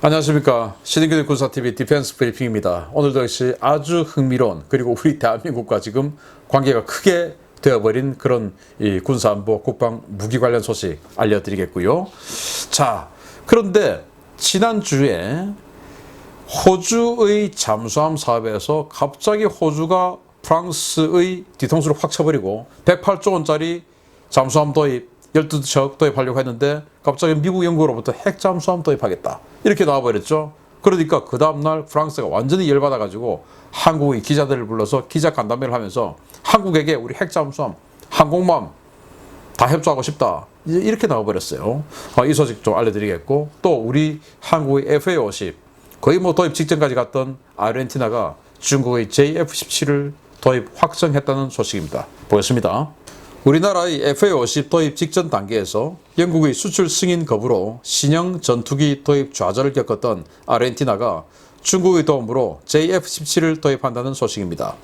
안녕하십니까. 신인교육 군사TV 디펜스 브리핑입니다. 오늘도 역시 아주 흥미로운, 그리고 우리 대한민국과 지금 관계가 크게 되어버린 그런 이 군사안보 국방 무기 관련 소식 알려드리겠고요. 자, 그런데 지난주에 호주의 잠수함 사업에서 갑자기 호주가 프랑스의 뒤통수를 확 쳐버리고 108조 원짜리 잠수함 도입 12척 도입하려고 했는데 갑자기 미국, 영국으로부터 핵잠수함 도입하겠다 이렇게 나와버렸죠. 그러니까 그 다음날 프랑스가 완전히 열받아가지고 한국의 기자들을 불러서 기자간담회를 하면서 한국에게 우리 핵잠수함, 항공모함 다 협조하고 싶다 이렇게 나와버렸어요. 이 소식 좀 알려드리겠고, 또 우리 한국의 FA-50 거의 뭐 도입 직전까지 갔던 아르헨티나가 중국의 JF-17을 도입 확정했다는 소식입니다. 보겠습니다. 우리나라의 FA-50 도입 직전 단계에서 영국의 수출 승인 거부로 신형 전투기 도입 좌절을 겪었던 아르헨티나가 중국의 도움으로 JF-17을 도입한다는 소식입니다.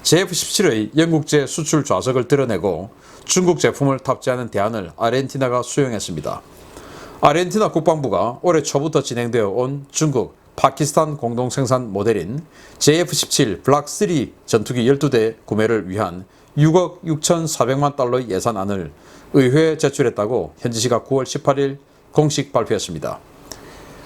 JF-17의 영국제 수출 좌석을 드러내고 중국 제품을 탑재하는 대안을 아르헨티나가 수용했습니다. 아르헨티나 국방부가 올해 초부터 진행되어 온 중국, 파키스탄 공동 생산 모델인 JF-17 블락 3 전투기 12대 구매를 위한 6억 6,400만 달러의 예산안을 의회에 제출했다고 현지 시각 9월 18일 공식 발표했습니다.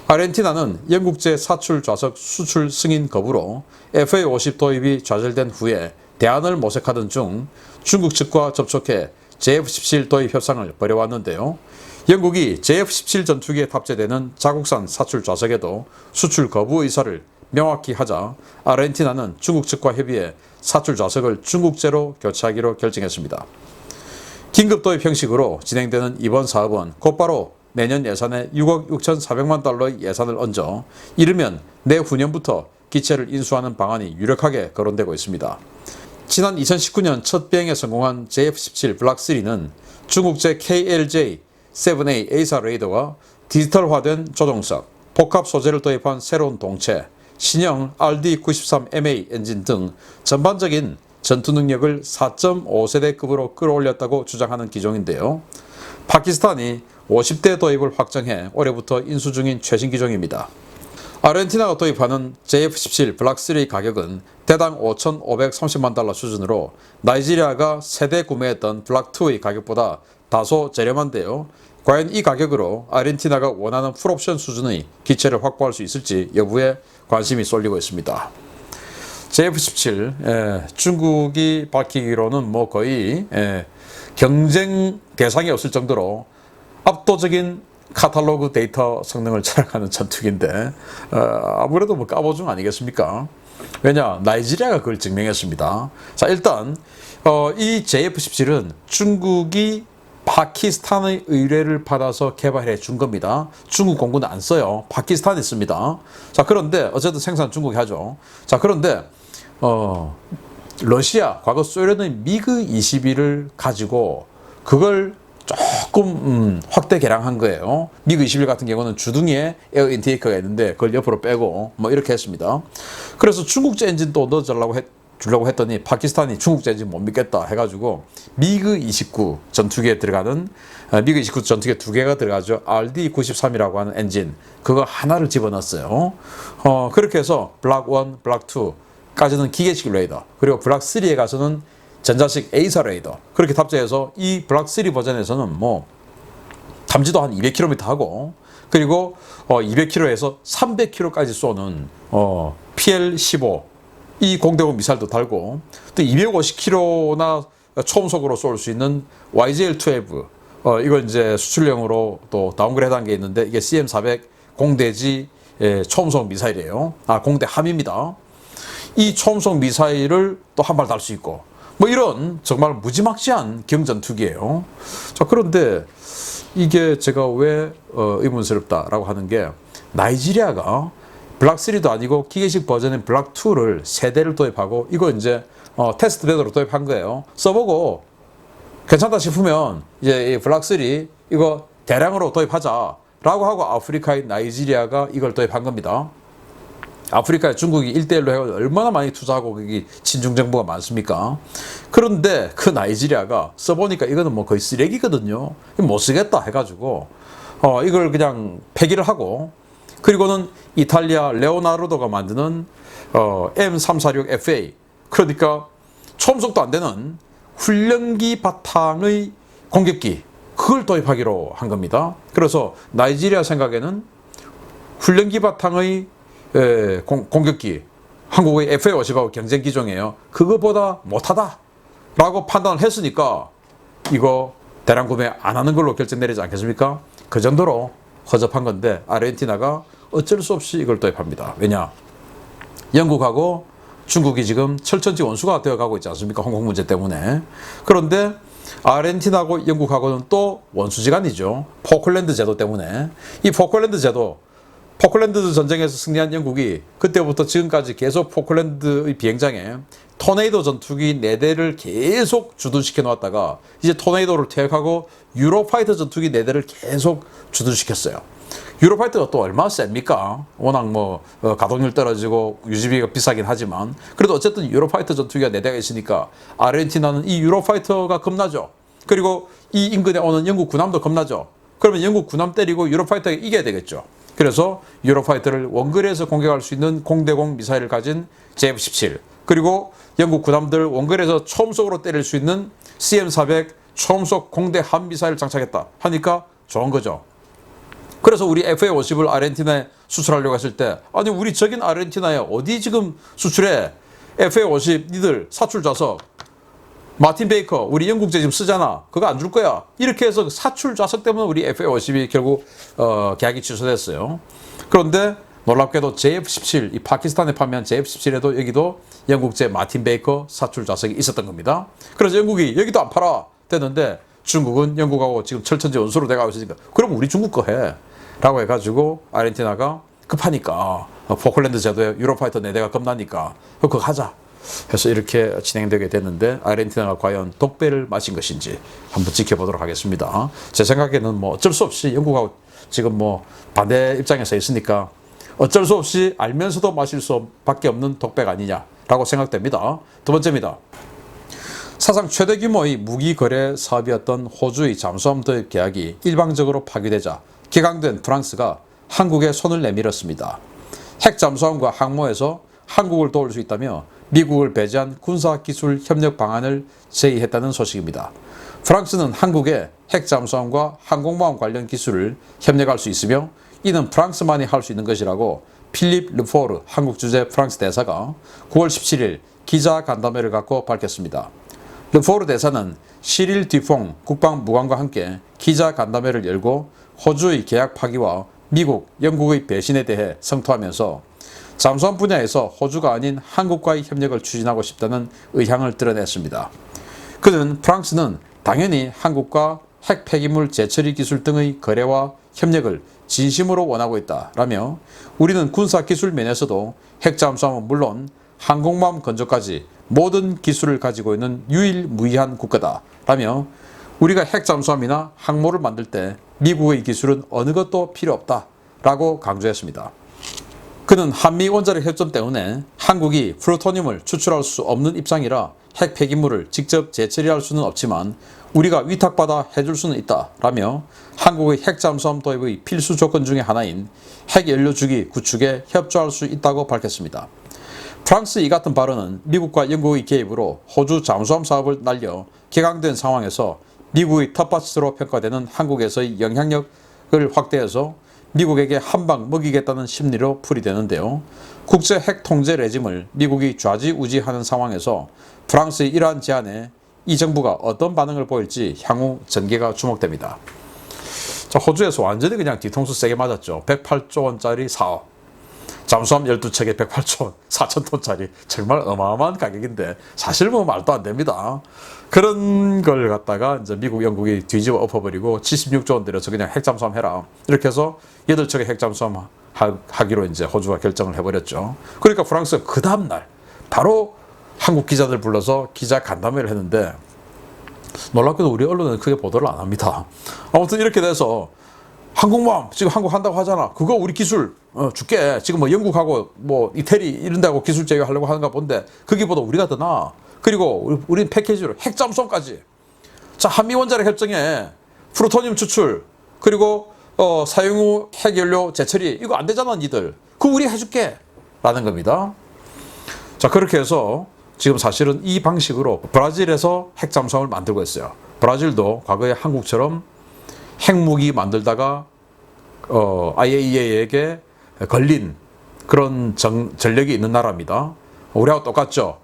아르헨티나는 영국제 사출 좌석 수출 승인 거부로 FA-50 도입이 좌절된 후에 대안을 모색하던 중 중국 측과 접촉해 JF-17 도입 협상을 벌여왔는데요. 영국이 JF-17 전투기에 탑재되는 자국산 사출 좌석에도 수출 거부 의사를 명확히 하자 아르헨티나는 중국 측과 협의해 사출 좌석을 중국제로 교체하기로 결정했습니다. 긴급 도입 형식으로 진행되는 이번 사업은 곧바로 내년 예산에 6억 6,400만 달러의 예산을 얹어 이르면 내후년부터 기체를 인수하는 방안이 유력하게 거론되고 있습니다. 지난 2019년 첫 비행에 성공한 JF-17 블락 3는 중국제 KLJ-7A A사 레이더와 디지털화된 조종석, 복합 소재를 도입한 새로운 동체, 신형 RD-93MA 엔진 등 전반적인 전투 능력을 4.5세대급으로 끌어올렸다고 주장하는 기종인데요. 파키스탄이 50대 도입을 확정해 올해부터 인수 중인 최신 기종입니다. 아르헨티나가 도입하는 JF-17 블락 3 가격은 대당 5,530만 달러 수준으로 나이지리아가 세대 구매했던 블락 2의 가격보다 다소 저렴한데요. 과연 이 가격으로 아르헨티나가 원하는 풀옵션 수준의 기체를 확보할 수 있을지 여부에 관심이 쏠리고 있습니다. JF-17 중국이 밝히기로는 뭐 거의 경쟁 대상이 없을 정도로 압도적인 카탈로그 데이터 성능을 자랑하는 전투기인데 아무래도 뭐 까보중 아니겠습니까? 왜냐, 나이지리아가 그걸 증명했습니다. 자, 일단 이 JF-17은 중국이 파키스탄의 의뢰를 받아서 개발해 준 겁니다. 중국 공군은 안 써요. 파키스탄이 씁니다. 자, 그런데 어쨌든 생산 중국이 하죠. 자, 그런데 러시아, 과거 소련의 미그 21을 가지고 그걸 조금 확대 개량한 거예요. 미그 21 같은 경우는 주둥이에 에어 인테이크가 있는데 그걸 옆으로 빼고 뭐 이렇게 했습니다. 그래서 중국제 엔진도 넣어주려고 했더니 파키스탄이 중국제 엔진 못 믿겠다 해가지고 미그 29 전투기에 들어가는 미그 29 전투기에 두 개가 들어가죠. RD-93이라고 하는 엔진, 그거 하나를 집어넣었어요. 그렇게 해서 블락 1, 블락 2까지는 기계식 레이더, 그리고 블락 3에 가서는 전자식 A사 레이더, 그렇게 탑재해서 이 블락 3 버전에서는 뭐 탐지도 한 200km 하고, 그리고 200km에서 300km까지 쏘는 PL-15 이 공대공 미사일도 달고, 또 250km나 초음속으로 쏠 수 있는 YJL-12 이걸 이제 수출용으로 또 다운그레이드한 게 있는데 이게 CM400 공대지 초음속 미사일이에요. 공대 함입니다. 이 초음속 미사일을 또 한 발 달 수 있고, 뭐 이런 정말 무지막지한 경전투기예요. 자, 그런데 이게 제가 왜 의문스럽다라고 하는 게, 나이지리아가 블락 3도 아니고 기계식 버전인 블락 2를 세 대를 도입하고 이거 이제 테스트 배드로 도입한 거예요. 써보고 괜찮다 싶으면 이제 이 블락 3 이거 대량으로 도입하자라고 하고 아프리카의 나이지리아가 이걸 도입한 겁니다. 아프리카에 중국이 1대1로 해가지고 얼마나 많이 투자하고 거기 친중 정부가 많습니까? 그런데 그 나이지리아가 써보니까 이거는 뭐 거의 쓰레기거든요. 못 쓰겠다 해가지고 이걸 그냥 폐기를 하고, 그리고는 이탈리아 레오나르도가 만드는 M346FA, 그러니까 초음속도 안 되는 훈련기 바탕의 공격기, 그걸 도입하기로 한 겁니다. 그래서 나이지리아 생각에는 훈련기 바탕의 공격기, 한국의 FA50하고 경쟁 기종이에요. 그거보다 못하다라고 판단을 했으니까 이거 대량 구매 안 하는 걸로 결정 내리지 않겠습니까? 그 정도로 허접한 건데 아르헨티나가 어쩔 수 없이 이걸 도입합니다. 왜냐? 영국하고 중국이 지금 철천지 원수가 되어가고 있지 않습니까? 홍콩 문제 때문에. 그런데 아르헨티나하고 영국하고는 또 원수지간이죠. 포클랜드 제도 때문에. 이 포클랜드 제도, 포클랜드 전쟁에서 승리한 영국이 그때부터 지금까지 계속 포클랜드의 비행장에 토네이도 전투기 4대를 계속 주둔시켜 놓았다가 이제 토네이도를 퇴역하고 유로파이터 전투기 4대를 계속 주둔시켰어요. 유로파이터가 또 얼마나 셉니까? 워낙 가동률 떨어지고 유지비가 비싸긴 하지만 그래도 어쨌든 유로파이터 전투기가 4대가 있으니까 아르헨티나는 이 유로파이터가 겁나죠. 그리고 이 인근에 오는 영국 군함도 겁나죠. 그러면 영국 군함 때리고 유로파이터가 이겨야 되겠죠. 그래서 유로파이터를 원거리에서 공격할 수 있는 공대공 미사일을 가진 JF-17, 그리고 영국 군함들 원거리에서 초음속으로 때릴 수 있는 CM400 초음속 공대 함미사일을 장착했다 하니까 좋은 거죠. 그래서 우리 FA50을 아르헨티나에 수출하려고 했을 때 아니 우리 적인 아르헨티나에 어디 지금 수출해? FA50 니들 사출 좌석 마틴 베이커 우리 영국제 지금 쓰잖아. 그거 안 줄 거야. 이렇게 해서 사출 좌석 때문에 우리 FA50이 결국 계약이 취소됐어요. 그런데 놀랍게도 JF-17, 이 파키스탄에 판매한 JF-17에도 여기도 영국제 마틴 베이커 사출 좌석이 있었던 겁니다. 그래서 영국이 여기도 안 팔아 됐는데 중국은 영국하고 지금 철천지 원수로 돼가고 있으니까 그럼 우리 중국 거 해 라고 해가지고 아르헨티나가 급하니까 포클랜드 제도에 유로파이터 4대가 겁나니까 그거 하자 해서 이렇게 진행되게 됐는데 아르헨티나가 과연 독배를 마신 것인지 한번 지켜보도록 하겠습니다. 제 생각에는 어쩔 수 없이 영국하고 지금 반대 입장에 서 있으니까 어쩔 수 없이 알면서도 마실 수밖에 없는 독배가 아니냐라고 생각됩니다. 두 번째입니다. 사상 최대 규모의 무기 거래 사업이었던 호주의 잠수함 도입 계약이 일방적으로 파기되자 격앙된 프랑스가 한국에 손을 내밀었습니다. 핵 잠수함과 항모에서 한국을 도울 수 있다며 미국을 배제한 군사기술 협력 방안을 제의했다는 소식입니다. 프랑스는 한국에 핵 잠수함과 항공모함 관련 기술을 협력할 수 있으며 이는 프랑스만이 할 수 있는 것이라고 필립 르포르 한국 주재 프랑스 대사가 9월 17일 기자 간담회를 갖고 밝혔습니다. 르포르 대사는 시릴 뒤퐁 국방무관과 함께 기자 간담회를 열고 호주의 계약 파기와 미국, 영국의 배신에 대해 성토하면서 잠수함 분야에서 호주가 아닌 한국과의 협력을 추진하고 싶다는 의향을 드러냈습니다. 그는 프랑스는 당연히 한국과 핵 폐기물 재처리 기술 등의 거래와 협력을 진심으로 원하고 있다라며 우리는 군사기술 면에서도 핵 잠수함은 물론 항공모함 건조까지 모든 기술을 가지고 있는 유일무이한 국가다라며 우리가 핵 잠수함이나 항모를 만들 때 미국의 기술은 어느 것도 필요 없다라고 강조했습니다. 그는 한미 원자력 협정 때문에 한국이 플루토늄을 추출할 수 없는 입장이라 핵 폐기물을 직접 재처리할 수는 없지만 우리가 위탁받아 해줄 수는 있다라며 한국의 핵 잠수함 도입의 필수 조건 중의 하나인 핵연료주기 구축에 협조할 수 있다고 밝혔습니다. 프랑스 이 같은 발언은 미국과 영국의 개입으로 호주 잠수함 사업을 날려 격앙된 상황에서 미국의 텃밭으로 평가되는 한국에서의 영향력을 확대해서 미국에게 한 방 먹이겠다는 심리로 풀이되는데요. 국제 핵 통제 레짐을 미국이 좌지우지하는 상황에서 프랑스의 이러한 제안에 이 정부가 어떤 반응을 보일지 향후 전개가 주목됩니다. 자, 호주에서 완전히 그냥 뒤통수 세게 맞았죠. 108조 원짜리 사업. 잠수함 12척에 108조 원, 4,000톤짜리 정말 어마어마한 가격인데 사실 말도 안 됩니다. 그런 걸 갖다가 이제 미국, 영국이 뒤집어 엎어버리고 76조 원 들여서 그냥 핵잠수함 해라. 이렇게 해서 8척의 핵잠수함 하기로 이제 호주가 결정을 해버렸죠. 그러니까 프랑스가 그 다음날 바로 한국 기자들 불러서 기자 간담회를 했는데 놀랍게도 우리 언론은 크게 보도를 안 합니다. 아무튼 이렇게 돼서 항공모함 지금 한국 한다고 하잖아. 그거 우리 기술 줄게. 지금 영국하고 이태리 이런다고 기술 제휴하려고 하는가 본데 거기보다 우리가 더 나아. 그리고 우린 패키지로 핵잠수함까지. 자, 한미 원자력 협정에 플루토늄 추출 그리고 사용 후 핵연료 재처리 이거 안 되잖아 니들. 그거 우리 해줄게 라는 겁니다. 자, 그렇게 해서 지금 사실은 이 방식으로 브라질에서 핵잠수함을 만들고 있어요. 브라질도 과거에 한국처럼 핵무기 만들다가 IAEA에게 걸린 그런 전력이 있는 나라입니다. 우리하고 똑같죠.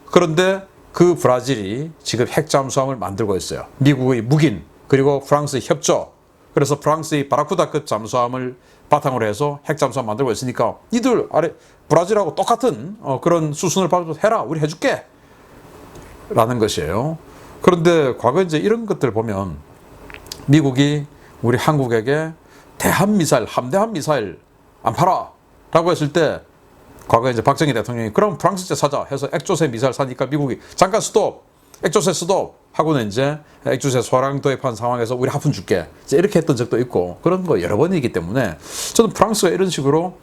그런데 그 브라질이 지금 핵잠수함을 만들고 있어요. 미국의 묵인 그리고 프랑스의 협조. 그래서 프랑스의 바라쿠다급 잠수함을 바탕으로 해서 핵잠수함 만들고 있으니까 니들 아래 브라질하고 똑같은 그런 수순을 밟아서 해라. 우리 해줄게 라는 것이에요. 그런데 과거 이제 이런 것들 보면 미국이 우리 한국에게 대한미사일, 함대한 미사일 안 팔아 라고 했을 때 과거에 이제 박정희 대통령이 그럼 프랑스제 사자 해서 액조세 미사일 사니까 미국이 잠깐 스톱, 액조세 스톱 하고는 이제 액조세 소량 도입한 상황에서 우리 하품 줄게 이렇게 했던 적도 있고 그런 거 여러 번이기 때문에 저는 프랑스가 이런 식으로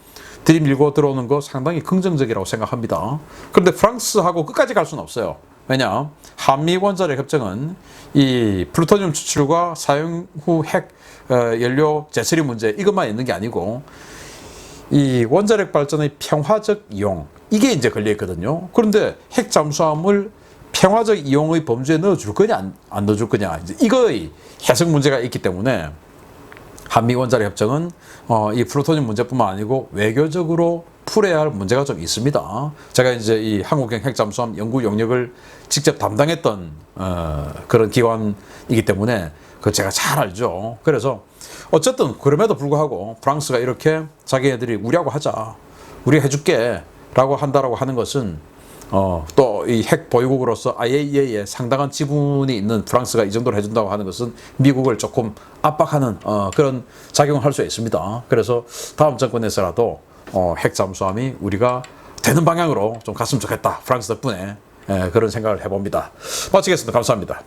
들이밀고 들어오는 거 상당히 긍정적이라고 생각합니다. 그런데 프랑스하고 끝까지 갈 수는 없어요. 왜냐? 한미 원자력 협정은 이 플루토늄 추출과 사용 후 핵 연료 재처리 문제 이것만 있는 게 아니고 이 원자력 발전의 평화적 이용 이게 이제 걸려 있거든요. 그런데 핵 잠수함을 평화적 이용의 범주에 넣어줄 거냐 안 넣어줄 거냐 이제 이거의 해석 문제가 있기 때문에 한미 원자력 협정은 이 플루토늄 문제뿐만 아니고 외교적으로 풀어야 할 문제가 좀 있습니다. 제가 이제 이 한국형 핵잠수함 연구 용역을 직접 담당했던 그런 기관이기 때문에 그 제가 잘 알죠. 그래서 어쨌든 그럼에도 불구하고 프랑스가 이렇게 자기네들이 우리하고 하자, 우리 해줄게 라고 한다라고 하는 것은 또 이 핵 보유국으로서 IAEA에 상당한 지분이 있는 프랑스가 이 정도로 해준다고 하는 것은 미국을 조금 압박하는 그런 작용을 할 수 있습니다. 그래서 다음 정권에서라도 핵 잠수함이 우리가 되는 방향으로 좀 갔으면 좋겠다. 프랑스 덕분에 그런 생각을 해봅니다. 마치겠습니다. 감사합니다.